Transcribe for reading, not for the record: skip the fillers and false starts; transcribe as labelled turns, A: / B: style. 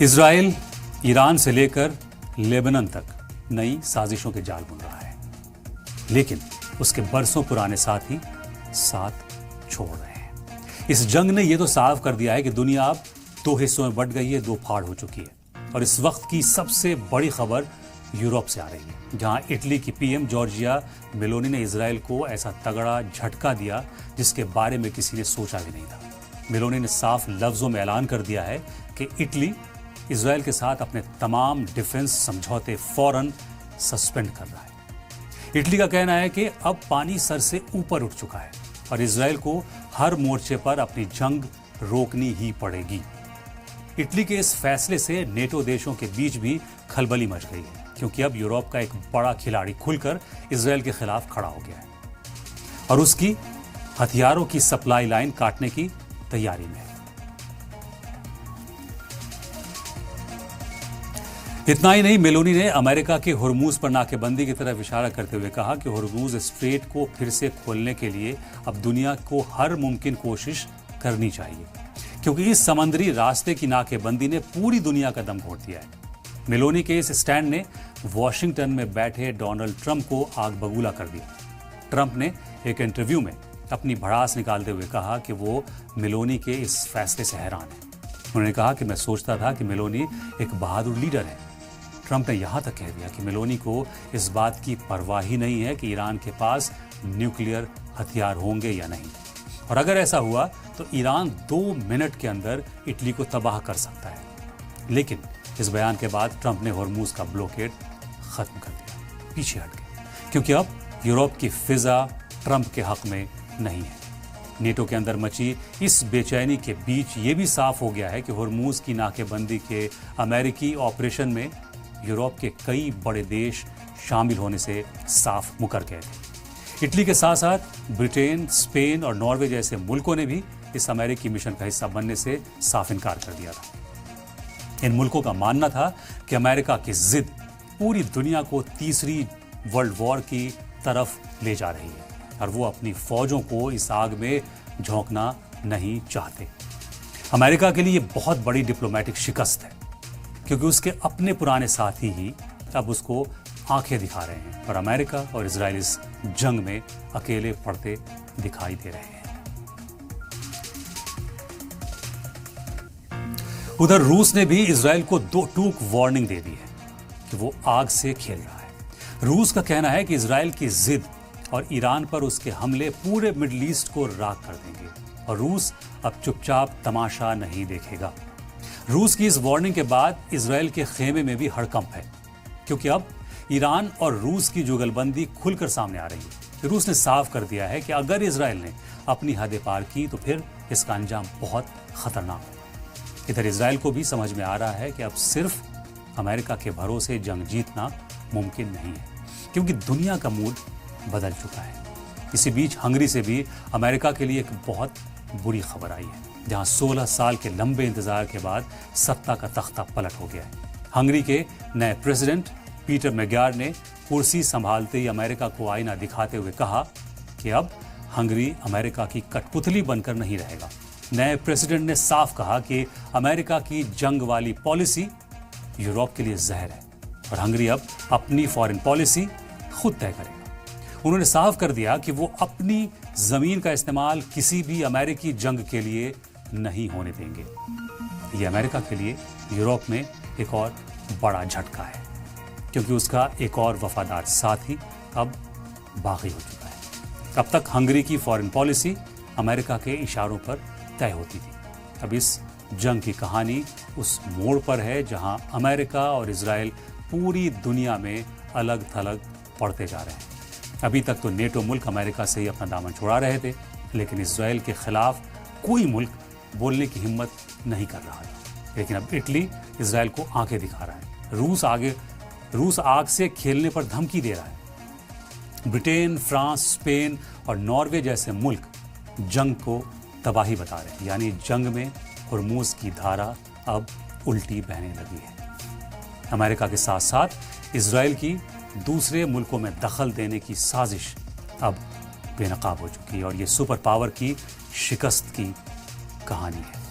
A: Israel Iran से लेकर Lebanon तक नई साजिशों के जाल बुन रहा है, लेकिन उसके बरसों पुराने साथी साथ छोड़ रहे हैं। इस जंग ने यह तो साफ कर दिया है कि दुनिया अब दो हिस्सों में बंट गई है, दो फाड़ हो चुकी है। और इस वक्त की सबसे बड़ी खबर यूरोप से आ रही है, जहां इटली की पीएम जॉर्जिया मेलोनी ने इजराइल को ऐसा तगड़ा झटका दिया जिसके बारे में किसी ने सोचा भी नहीं था। मेलोनी ने साफ लफ्जों में ऐलान कर दिया है कि इटली इजराइल के साथ अपने तमाम डिफेंस समझौते फौरन सस्पेंड कर रहा है। इटली का कहना है कि अब पानी सर से ऊपर उठ चुका है और इजराइल को हर मोर्चे पर अपनी जंग रोकनी ही पड़ेगी। इटली के इस फैसले से नेटो देशों के बीच भी खलबली मच गई है, क्योंकि अब यूरोप का एक बड़ा खिलाड़ी खुलकर इजराइल के खिलाफ खड़ा हो गया है और उसकी हथियारों की सप्लाई लाइन काटने की तैयारी में है। इतना ही नहीं, मेलोनी ने अमेरिका के हुर्मुज पर नाकेबंदी की तरफ इशारा करते हुए कहा कि हुर्मुज स्ट्रेट को फिर से खोलने के लिए अब दुनिया को हर मुमकिन कोशिश करनी चाहिए, क्योंकि इस समुद्री रास्ते की नाकेबंदी ने पूरी दुनिया का दम घोट दिया है। मेलोनी के इस स्टैंड ने वॉशिंगटन में बैठे डोनाल्ड ट्रंप को आग बबूला कर दिया। ट्रंप ने एक इंटरव्यू में अपनी भड़ास निकालते हुए कहा कि वो मेलोनी के इस फैसले से हैरान है। उन्होंने कहा कि मैं सोचता था कि मेलोनी एक बहादुर लीडर है। ट्रंप ने यहां तक कह दिया कि मेलोनी को इस बात की परवाह ही नहीं है कि ईरान के पास न्यूक्लियर हथियार होंगे या नहीं, और अगर ऐसा हुआ तो ईरान 2 मिनट के अंदर इटली को तबाह कर सकता है। लेकिन इस बयान के बाद ट्रंप ने हुर्मुज का ब्लॉकेड खत्म कर दिया, पीछे हट गए, क्योंकि अब यूरोप की फिजा ट्रंप के हक में नहीं है। नेटो के अंदर मची इस बेचैनी के बीच ये भी साफ हो गया है कि हुर्मुज की नाकेबंदी के अमेरिकी ऑपरेशन में यूरोप के कई बड़े देश शामिल होने से साफ मुकर गए थे। इटली के साथ साथ ब्रिटेन, स्पेन और नॉर्वे जैसे मुल्कों ने भी इस अमेरिकी मिशन का हिस्सा बनने से साफ इनकार कर दिया था। इन मुल्कों का मानना था कि अमेरिका की जिद पूरी दुनिया को तीसरी वर्ल्ड वॉर की तरफ ले जा रही है और वो अपनी फौजों को इस आग में झोंकना नहीं चाहते। अमेरिका के लिए ये बहुत बड़ी डिप्लोमेटिक शिकस्त है, क्योंकि उसके अपने पुराने साथी ही अब उसको आंखें दिखा रहे हैं और अमेरिका और इजराइल इस जंग में अकेले पड़ते दिखाई दे रहे हैं। उधर रूस ने भी इजराइल को 2 टूक वार्निंग दे दी है कि वो आग से खेल रहा है। रूस का कहना है कि इजराइल की जिद और ईरान पर उसके हमले पूरे मिडिल ईस्ट को राख कर देंगे और रूस अब चुपचाप तमाशा नहीं देखेगा। रूस की इस वार्निंग के बाद इजराइल के खेमे में भी हड़कंप है, क्योंकि अब ईरान और रूस की जुगलबंदी खुलकर सामने आ रही है। रूस ने साफ कर दिया है कि अगर इजराइल ने अपनी हदें पार की तो फिर इसका अंजाम बहुत खतरनाक होगा। इधर इजराइल को भी समझ में आ रहा है कि अब सिर्फ अमेरिका के भरोसे जंग जीतना मुमकिन नहीं है, क्योंकि दुनिया का मूड बदल चुका है। इसी बीच हंगरी से भी अमेरिका के लिए एक बहुत बुरी खबर आई है, जहां 16 साल के लंबे इंतजार के बाद सत्ता का तख्ता पलट हो गया है। हंगरी के नए प्रेसिडेंट पीटर मैग्यार ने कुर्सी संभालते ही अमेरिका को आईना दिखाते हुए कहा कि अब हंगरी अमेरिका की कठपुतली बनकर नहीं रहेगा। नए प्रेसिडेंट ने साफ कहा कि अमेरिका की जंग वाली पॉलिसी यूरोप के लिए जहर है और हंगरी अब अपनी फॉरेन पॉलिसी खुद तय करेगा। उन्होंने साफ कर दिया कि वो अपनी जमीन का इस्तेमाल किसी भी अमेरिकी जंग के लिए नहीं होने देंगे। ये अमेरिका के लिए यूरोप में एक और बड़ा झटका है, क्योंकि उसका एक और वफादार साथी अब बागी हो चुका है। अब तक हंगरी की फॉरेन पॉलिसी अमेरिका के इशारों पर तय होती थी। अब इस जंग की कहानी उस मोड़ पर है जहां अमेरिका और इजराइल पूरी दुनिया में अलग थलग पड़ते जा रहे हैं। अभी तक तो नेटो मुल्क अमेरिका से ही अपना दामन छुड़ा रहे थे, लेकिन इजराइल के खिलाफ कोई मुल्क बोलने की हिम्मत नहीं कर रहा है। लेकिन अब इटली इजराइल को आंखें दिखा रहा है। रूस आग से खेलने पर धमकी दे रहा है। ब्रिटेन, फ्रांस, स्पेन और नॉर्वे जैसे मुल्क जंग को तबाही बता रहे हैं, यानी जंग में हुर्मुज की धारा अब उल्टी बहने लगी है। अमेरिका के साथ साथ इजराइल की दूसरे मुल्कों में दखल देने की साजिश अब बेनकाब हो चुकी है और ये सुपर पावर की शिकस्त की कहानी है।